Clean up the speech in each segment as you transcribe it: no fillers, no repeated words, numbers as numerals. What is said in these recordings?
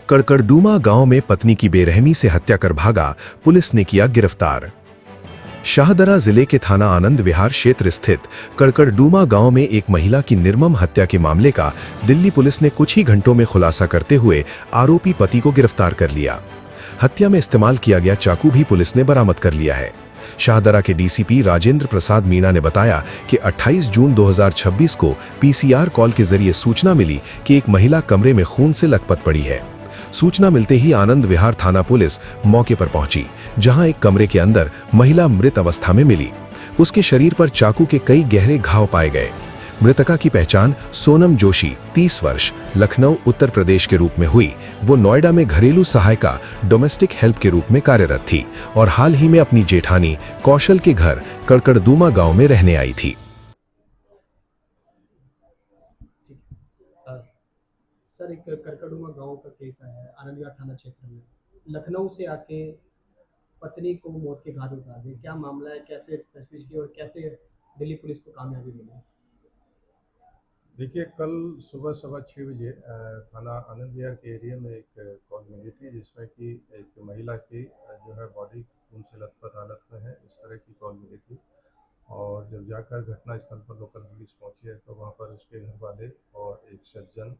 कड़कड़डूमा गांव में पत्नी की बेरहमी से हत्या कर भागा, पुलिस ने किया गिरफ्तार। शाहदरा जिले के थाना आनंद विहार क्षेत्र स्थित कड़कड़डूमा गांव में एक महिला की निर्मम हत्या के मामले का दिल्ली पुलिस ने कुछ ही घंटों में खुलासा करते हुए आरोपी पति को गिरफ्तार कर लिया। हत्या में इस्तेमाल किया गया चाकू भी पुलिस ने बरामद कर लिया है। शाहदरा के डीसीपी राजेंद्र प्रसाद मीणा ने बताया कि 28 जून 2026 को पीसीआर कॉल के जरिए सूचना मिली कि एक महिला कमरे में खून से लथपथ पड़ी है। सूचना मिलते ही आनंद विहार थाना पुलिस मौके पर पहुंची, जहां एक कमरे के अंदर महिला मृत अवस्था में मिली। उसके शरीर पर चाकू के कई गहरे घाव पाए गए। मृतका की पहचान सोनम जोशी 30 वर्ष लखनऊ उत्तर प्रदेश के रूप में हुई। वो नोएडा में घरेलू सहायिका डोमेस्टिक हेल्प के रूप में कार्यरत थी और हाल ही में अपनी जेठानी कौशल के घर कड़कड़डूमा गांव में रहने आई थी। सर, एक कड़कड़डूमा गांव का केस आया है आनंद विहार थाना क्षेत्र में। लखनऊ से आके पत्नी को मौत के घाट उतार दिए। क्या मामला है, कैसे तशवीश की और कैसे दिल्ली पुलिस को कामयाबी मिली? देखिए, कल सुबह 6:15 बजे थाना आनंद विहार के एरिया में एक कॉल मिली थी, जिसमें कि एक महिला की जो है बॉडी खून से लथपथ हालत में है, इस तरह की कॉल मिली थी। और जब जाकर घटनास्थल पर लोकल पुलिस पहुंची है तो वहां पर उसके घर वाले और एक सज्जन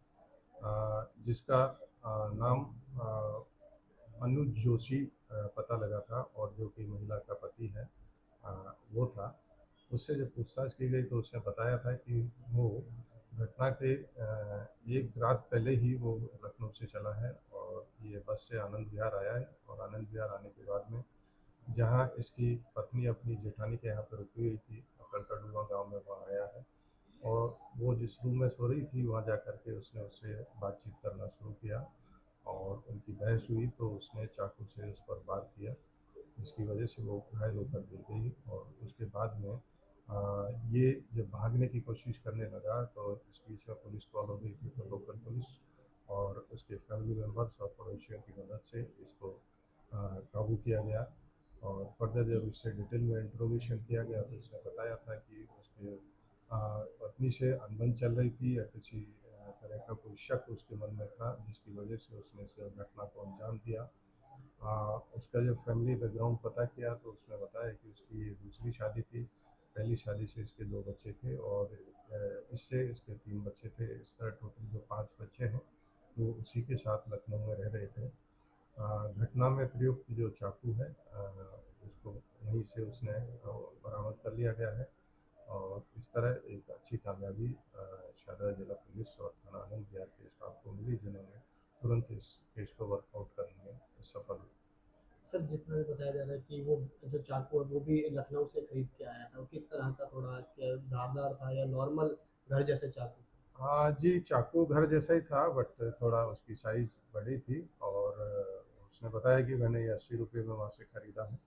जिसका नाम अनुज जोशी पता लगा था और जो कि महिला का पति है वो था। उससे जब पूछताछ की गई तो उसने बताया था कि वो घटना के एक रात पहले ही वो लखनऊ से चला है और ये बस से आनंद विहार आया है। और आनंद विहार आने के बाद में जहां इसकी पत्नी अपनी जेठानी के यहाँ पर रुकी हुई थी, कड़कड़डूमा गांव में वहाँ आया है और वो जिस रूम में सो रही थी वहाँ जा कर के उसने उससे बातचीत करना शुरू किया और उनकी बहस हुई तो उसने चाकू से उस पर वार किया, जिसकी वजह से वो घायल होकर गिर गई। और उसके बाद में ये जब भागने की कोशिश करने लगा तो इस बीच में पुलिस कॉल हो गई थी, तो लोकल पुलिस और उसके फैमिली मेम्बर्स और पड़ोसियों की मदद से इसको काबू किया गया। और फर्दर जब इससे डिटेल में इंट्रोगेशन किया गया तो इसने बताया था कि उसके पत्नी से अनबन चल रही थी या किसी तरह का कोई शक उसके मन में था, जिसकी वजह से उसने इस घटना को अंजाम दिया। उसका जब फैमिली बैकग्राउंड पता किया तो उसने बताया कि उसकी ये दूसरी शादी थी। पहली शादी से इसके 2 बच्चे थे और इससे इसके 3 बच्चे थे। इस तरह टोटल जो 5 बच्चे हैं वो उसी के साथ लखनऊ में रह रहे थे। घटना में प्रयुक्त जो चाकू है उसको वहीं से उसने बरामद कर लिया गया है और इस तरह एक अच्छी कामयाबी शाहदरा जिला पुलिस और थाना आनंद विहार के स्टाफ को मिली, जिन्होंने तुरंत इस केस को वर्कआउट करने में सफल हुए। सर, जिस तरह से बताया जा रहा है कि वो जो चाकू है वो भी लखनऊ से खरीद के आया था, वो किस तरह का, थोड़ा धारदार था या नॉर्मल घर जैसे चाकू? हाँ जी, चाकू घर जैसा ही था बट थोड़ा उसकी साइज बड़ी थी और उसने बताया कि मैंने ये 80 रुपये में वहाँ से खरीदा है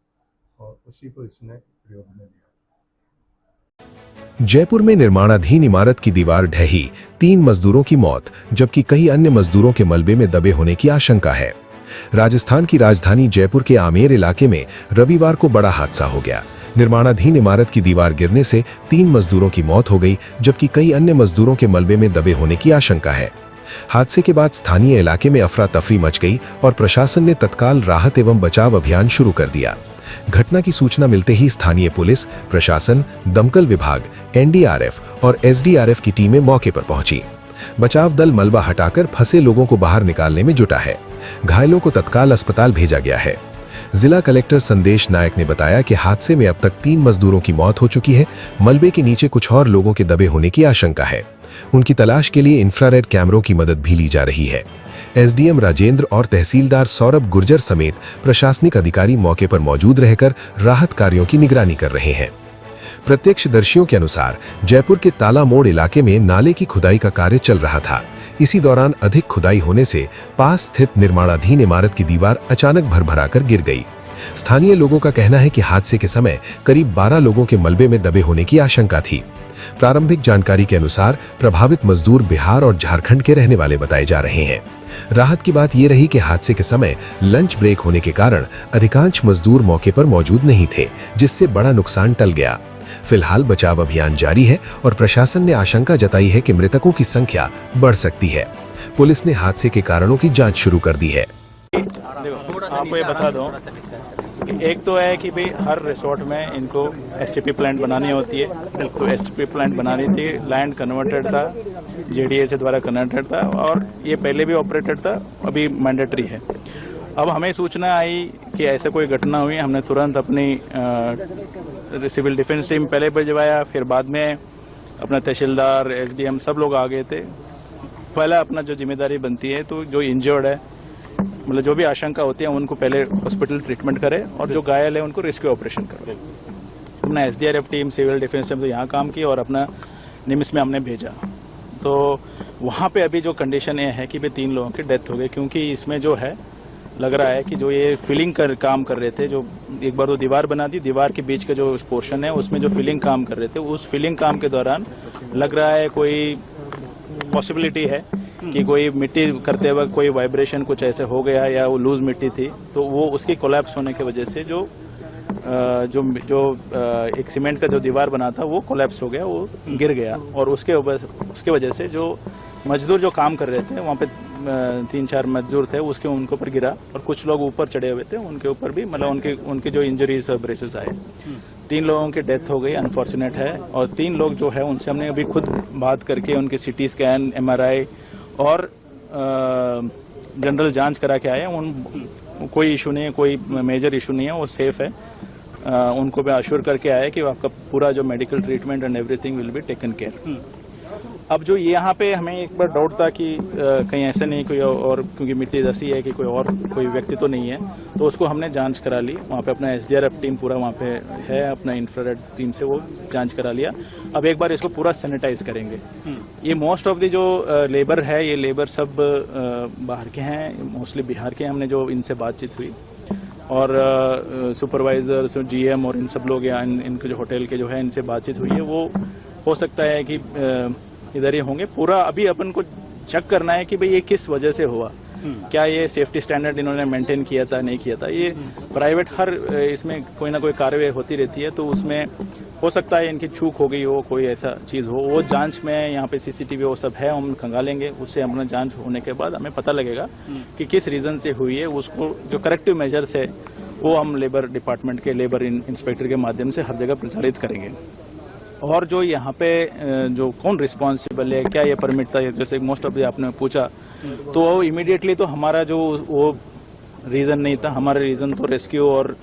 और उसी को इसने प्रयोग में लिया। जयपुर में निर्माणाधीन इमारत की दीवार ढही, 3 मजदूरों की मौत, जबकि कई अन्य मजदूरों के मलबे में दबे होने की आशंका है। राजस्थान की राजधानी जयपुर के आमेर इलाके में रविवार को बड़ा हादसा हो गया। निर्माणाधीन इमारत की दीवार गिरने से 3 मजदूरों की मौत हो गई, जबकि कई अन्य मजदूरों के मलबे में दबे होने की आशंका है। हादसे के बाद स्थानीय इलाके में अफरा तफरी मच गई और प्रशासन ने तत्काल राहत एवं बचाव अभियान शुरू कर दिया। घटना की सूचना मिलते ही स्थानीय पुलिस, प्रशासन, दमकल विभाग, एनडीआरएफ और एसडीआरएफ की टीमें मौके पर पहुंची। बचाव दल मलबा हटाकर फंसे लोगों को बाहर निकालने में जुटा है। घायलों को तत्काल अस्पताल भेजा गया है। जिला कलेक्टर संदेश नायक ने बताया कि हादसे में अब तक 3 मजदूरों की मौत हो चुकी है। मलबे के नीचे कुछ और लोगों के दबे होने की आशंका है। उनकी तलाश के लिए इंफ्रारेड कैमरों की मदद भी ली जा रही है। एसडीएम राजेंद्र और तहसीलदार सौरभ गुर्जर समेत प्रशासनिक अधिकारी मौके पर मौजूद रहकर राहत कार्यों की निगरानी कर रहे हैं। प्रत्यक्षदर्शियों के अनुसार जयपुर के ताला मोड़ इलाके में नाले की खुदाई का कार्य चल रहा था। इसी दौरान अधिक खुदाई होने से पास स्थित निर्माणाधीन इमारत की दीवार अचानक भरभराकर गिर गई। स्थानीय लोगों का कहना है कि हादसे के समय करीब 12 लोगों के मलबे में दबे होने की आशंका थी। प्रारंभिक जानकारी के अनुसार प्रभावित मजदूर बिहार और झारखंड के रहने वाले बताए जा रहे हैं। राहत की बात यह रही कि हादसे के समय लंच ब्रेक होने के कारण अधिकांश मजदूर मौके पर मौजूद नहीं थे, जिससे बड़ा नुकसान टल गया। फिलहाल बचाव अभियान जारी है और प्रशासन ने आशंका जताई है कि मृतकों की संख्या बढ़ सकती है। पुलिस ने हादसे के कारणों की जांच शुरू कर दी है। देखो, आपको ये बता दूं कि एक तो है कि भाई हर रिसोर्ट में इनको एसटीपी प्लांट बनानी होती है, तो एसटीपी प्लांट बनानी थी, लैंड कन्वर्टेड था, जेडीए से द्वारा कन्वर्टेड था और ये पहले भी ऑपरेटेड था, अभी मैंडेटरी है। अब हमें सूचना आई कि ऐसे कोई घटना हुई, हमने तुरंत अपनी सिविल डिफेंस टीम पहले भिजवाया, फिर बाद में अपना तहसीलदार, एसडीएम सब लोग आ गए थे। पहला अपना जो जिम्मेदारी बनती है तो जो इंजर्ड है, मतलब जो भी आशंका होती है उनको पहले हॉस्पिटल ट्रीटमेंट करे और जो घायल है उनको रेस्क्यू ऑपरेशन करे। अपना SDRF team, civil defence team तो यहाँ काम की और अपना निम्स में हमने भेजा। तो वहाँ पे अभी जो कंडीशन ये है कि भाई 3 लोगों की डेथ हो गई, क्योंकि इसमें जो है लग रहा है कि जो ये फिलिंग काम कर रहे थे, जो एक बार वो दीवार बना दी, दीवार के बीच का जो पोर्शन है उसमें जो फिलिंग काम कर रहे थे, उस फिलिंग काम के दौरान लग रहा है कोई पॉसिबिलिटी है कि कोई मिट्टी करते वक्त कोई वाइब्रेशन कुछ ऐसे हो गया या वो लूज मिट्टी थी, तो वो उसकी कोलैप्स होने की वजह से जो एक सीमेंट का जो दीवार बना था वो कोलैप्स हो गया, वो गिर गया और उसके वजह से जो मजदूर जो काम कर रहे थे वहाँ पे 3-4 मजदूर थे, उसके उनके ऊपर गिरा और कुछ लोग ऊपर चढ़े हुए थे, उनके ऊपर भी मतलब उनके जो इंजरीज और ब्रेसेस आए। 3 लोगों की डेथ हो गई, अनफॉर्चुनेट है। और 3 लोग जो है उनसे हमने अभी खुद बात करके उनके सीटी स्कैन, एमआरआई और जनरल जांच करा के आए। कोई इशू नहीं है, कोई मेजर इशू नहीं है, वो सेफ है। उनको भी अश्योर करके आया कि आपका पूरा जो medical treatment and everything will be taken care. अब जो यहाँ पे हमें एक बार डाउट था कि कहीं ऐसे नहीं कोई और, क्योंकि मिट्टी ऐसी है कि कोई व्यक्ति तो नहीं है, तो उसको हमने जांच करा ली। वहाँ पे अपना एसडीआरएफ टीम पूरा वहाँ पे है, अपना इंफ्रारेड टीम से वो जांच करा लिया। अब एक बार इसको पूरा सैनिटाइज करेंगे। ये मोस्ट ऑफ द जो लेबर है, ये लेबर सब बाहर के हैं, मोस्टली बिहार के। हमने जो इनसे बातचीत हुई और सुपरवाइजर्स, जीएम और इन सब लोग या इनके जो होटल के जो है इनसे बातचीत हुई है, वो हो सकता है कि इधर ही होंगे। पूरा अभी अपन को चेक करना है कि भाई ये किस वजह से हुआ, क्या ये सेफ्टी स्टैंडर्ड इन्होंने मेंटेन किया था, नहीं किया था। ये प्राइवेट हर इसमें कोई ना कोई कार्रवाई होती रहती है, तो उसमें हो सकता है इनकी चूक हो गई हो, कोई ऐसा चीज़ हो। वो जांच में यहाँ पे सीसीटीवी वो सब है, हम खंगालेंगे, उससे हमारा जांच होने के बाद हमें पता लगेगा कि किस रीज़न से हुई है। उसको जो करेक्टिव मेजर्स है वो हम लेबर डिपार्टमेंट के लेबर इंस्पेक्टर के माध्यम से हर जगह प्रचारित करेंगे। और जो यहाँ पे जो कौन रिस्पॉन्सिबल है, क्या ये परमिट था, जैसे मोस्ट ऑफ आपने पूछा, तो वो इमीडिएटली तो हमारा जो वो रीज़न नहीं था। हमारा रीज़न तो रेस्क्यू और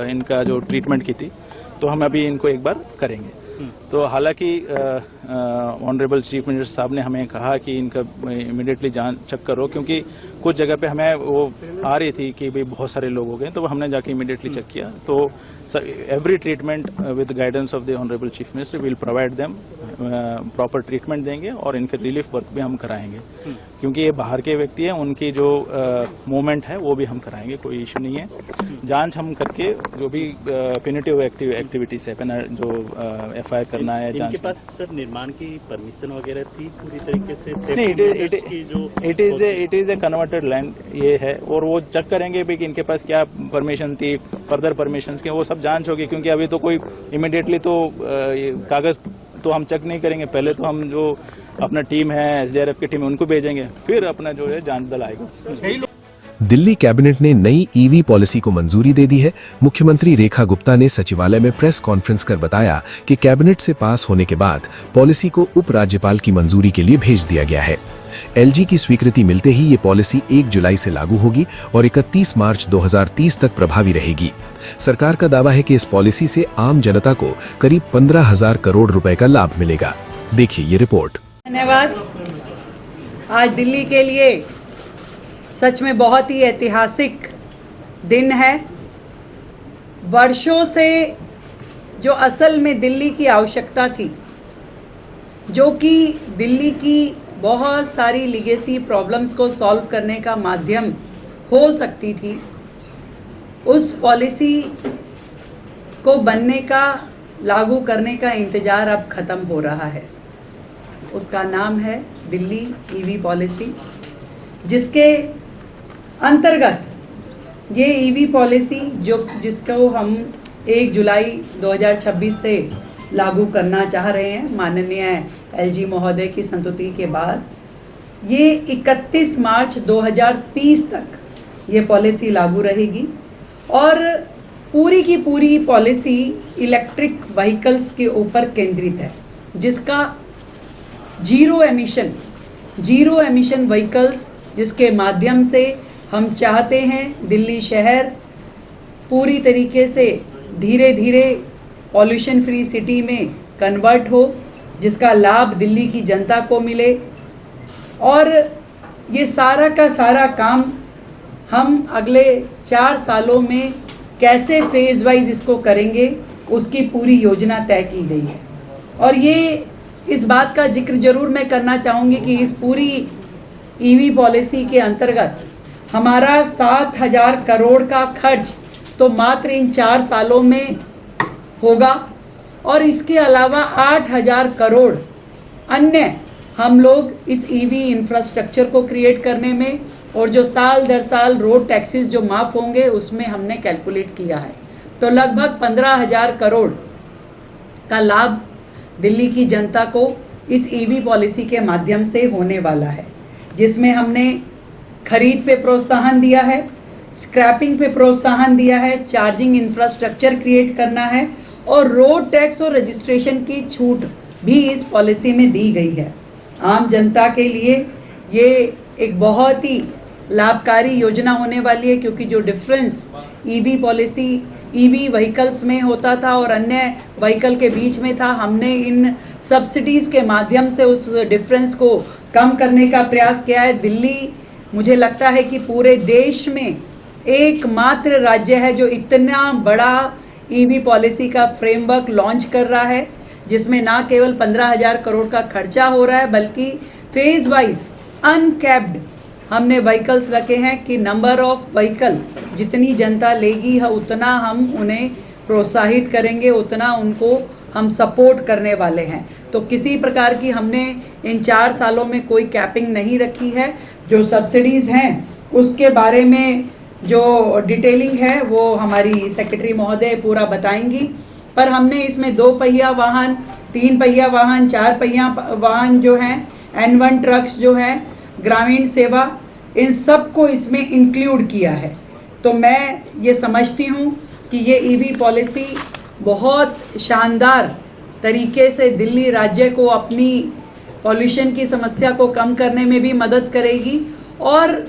इनका जो ट्रीटमेंट की थी, तो हम अभी इनको एक बार करेंगे। तो हालांकि ऑनरेबल चीफ मिनिस्टर साहब ने हमें कहा कि इनका इमीडिएटली जांच चेक करो, क्योंकि कुछ जगह पे हमें वो आ रही थी कि भाई बहुत सारे लोग हो गए, तो हमने जाके इमीडिएटली चेक किया। तो every treatment with guidance of the honourable chief minister will provide them, proper treatment देंगे और इनके रिलीफ वर्क भी हम कराएंगे, क्योंकि ये बाहर के व्यक्ति हैं, उनकी जो मूवमेंट है वो भी हम कराएंगे, कोई इशू नहीं है। जांच हम करके जो भी पिनिटिव एक्टिविटीज है, जो एफआईआर करना है, इनके पास सर निर्माण की परमिशन वगैरह थी पूरी तरीके से? नहीं, it is a converted land ये है, और वो चेक करेंगे भी कि इनके पास क्या परमिशन थी, फर्दर परमिशंस के, वो सब जांच होगी। क्योंकि अभी तो कोई इमीडिएटली तो कागज तो हम चेक नहीं करेंगे, पहले तो हम जो अपना टीम है, एसडीआरएफ की टीम है, उनको भेजेंगे, फिर अपना जो है जांच दल आएगा। दिल्ली कैबिनेट ने नई ईवी पॉलिसी को मंजूरी दे दी है। मुख्यमंत्री रेखा गुप्ता ने सचिवालय में प्रेस कॉन्फ्रेंस कर बताया कि कैबिनेट से पास होने के बाद पॉलिसी को उपराज्यपाल की मंजूरी के लिए भेज दिया गया है। एलजी की स्वीकृति मिलते ही ये पॉलिसी 1 जुलाई से लागू होगी और 31 मार्च 2030 तक प्रभावी रहेगी। सरकार का दावा है कि इस पॉलिसी से आम जनता को करीब 15,000 करोड़ रुपए का लाभ मिलेगा। देखिए ये रिपोर्ट। धन्यवाद। आज दिल्ली के लिए सच में बहुत ही ऐतिहासिक दिन है। वर्षों से जो असल में दिल्ली की आवश्यकता थी, जो कि दिल्ली की बहुत सारी लीगेसी प्रॉब्लम्स को सॉल्व करने का माध्यम हो सकती थी, उस पॉलिसी को बनने का, लागू करने का इंतज़ार अब ख़त्म हो रहा है। उसका नाम है दिल्ली ईवी पॉलिसी, जिसके अंतर्गत ये ईवी पॉलिसी जिसको हम 1 जुलाई 2026 से लागू करना चाह रहे हैं, माननीय एलजी महोदय की संस्तुति के बाद, ये 31 मार्च 2030 तक ये पॉलिसी लागू रहेगी और पूरी की पूरी पॉलिसी इलेक्ट्रिक व्हीकल्स के ऊपर केंद्रित है, जिसका जीरो एमिशन व्हीकल्स, जिसके माध्यम से हम चाहते हैं दिल्ली शहर पूरी तरीके से धीरे धीरे पॉल्यूशन फ्री सिटी में कन्वर्ट हो, जिसका लाभ दिल्ली की जनता को मिले। और ये सारा का सारा काम हम अगले 4 सालों में कैसे फेज़ वाइज इसको करेंगे, उसकी पूरी योजना तय की गई है। और ये इस बात का जिक्र ज़रूर मैं करना चाहूँगी कि इस पूरी ईवी पॉलिसी के अंतर्गत हमारा 7,000 करोड़ का खर्च तो मात्र इन 4 सालों में होगा और इसके अलावा 8,000 करोड़ अन्य हम लोग इस ईवी इंफ्रास्ट्रक्चर को क्रिएट करने में और जो साल दर साल रोड टैक्सेस जो माफ़ होंगे उसमें हमने कैलकुलेट किया है। तो लगभग 15,000 करोड़ का लाभ दिल्ली की जनता को इस ईवी पॉलिसी के माध्यम से होने वाला है, जिसमें हमने खरीद पे प्रोत्साहन दिया है, स्क्रैपिंग पे प्रोत्साहन दिया है, चार्जिंग इंफ्रास्ट्रक्चर क्रिएट करना है और रोड टैक्स और रजिस्ट्रेशन की छूट भी इस पॉलिसी में दी गई है। आम जनता के लिए ये एक बहुत ही लाभकारी योजना होने वाली है, क्योंकि जो difference EV policy EV vehicles में होता था और अन्य व्हीकल के बीच में था, हमने इन सब्सिडीज़ के माध्यम से उस डिफरेंस को कम करने का प्रयास किया है। दिल्ली मुझे लगता है कि पूरे देश में एकमात्र राज्य है जो इतना बड़ा ईवी पॉलिसी का फ्रेमवर्क लॉन्च कर रहा है, जिसमें ना केवल 15,000 करोड़ का खर्चा हो रहा है बल्कि फेज़ वाइज अनकैप्ड हमने व्हीकल्स रखे हैं कि नंबर ऑफ व्हीकल जितनी जनता लेगी उतना हम उन्हें प्रोत्साहित करेंगे, उतना उनको हम सपोर्ट करने वाले हैं। तो किसी प्रकार की हमने इन 4 सालों में कोई कैपिंग नहीं रखी है। जो सब्सिडीज़ हैं उसके बारे में जो डिटेलिंग है वो हमारी सेक्रेटरी महोदय पूरा बताएंगी, पर हमने इसमें 2 पहिया वाहन, 3 पहिया वाहन, 4 पहिया वाहन जो हैं, N1 ट्रक्स जो हैं, ग्रामीण सेवा, इन सब को इसमें इंक्लूड किया है। तो मैं ये समझती हूँ कि ये ईवी पॉलिसी बहुत शानदार तरीके से दिल्ली राज्य को अपनी पॉल्यूशन की समस्या को कम करने में भी मदद करेगी और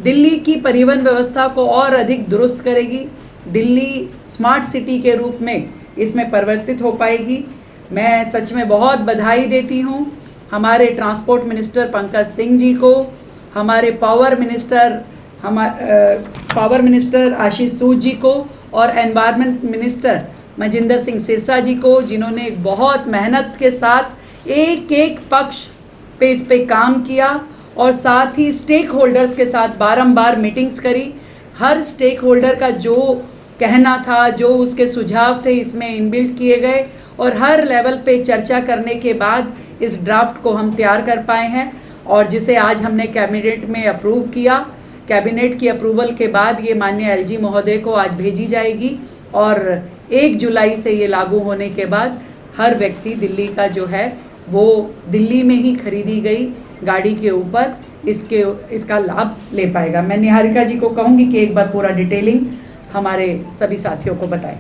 दिल्ली की परिवहन व्यवस्था को और अधिक दुरुस्त करेगी। दिल्ली स्मार्ट सिटी के रूप में इसमें परिवर्तित हो पाएगी। मैं सच में बहुत बधाई देती हूँ हमारे ट्रांसपोर्ट मिनिस्टर पंकज सिंह जी को, हमारे पावर मिनिस्टर आशीष सूद जी को और एनवायरनमेंट मिनिस्टर मजिंदर सिंह सिरसा जी को, जिन्होंने बहुत मेहनत के साथ एक एक पक्ष पे इस पे काम किया और साथ ही स्टेक होल्डर्स के साथ बारंबार मीटिंग्स करी। हर स्टेक होल्डर का जो कहना था, जो उसके सुझाव थे, इसमें इनबिल्ट किए गए और हर लेवल पे चर्चा करने के बाद इस ड्राफ्ट को हम तैयार कर पाए हैं और जिसे आज हमने कैबिनेट में अप्रूव किया। कैबिनेट की अप्रूवल के बाद ये माननीय एलजी महोदय को आज भेजी जाएगी और 1 जुलाई से ये लागू होने के बाद हर व्यक्ति दिल्ली का जो है वो दिल्ली में ही खरीदी गई गाड़ी के ऊपर इसका लाभ ले पाएगा। मैं निहारिका जी को कहूँगी कि एक बार पूरा डिटेलिंग हमारे सभी साथियों को बताएं।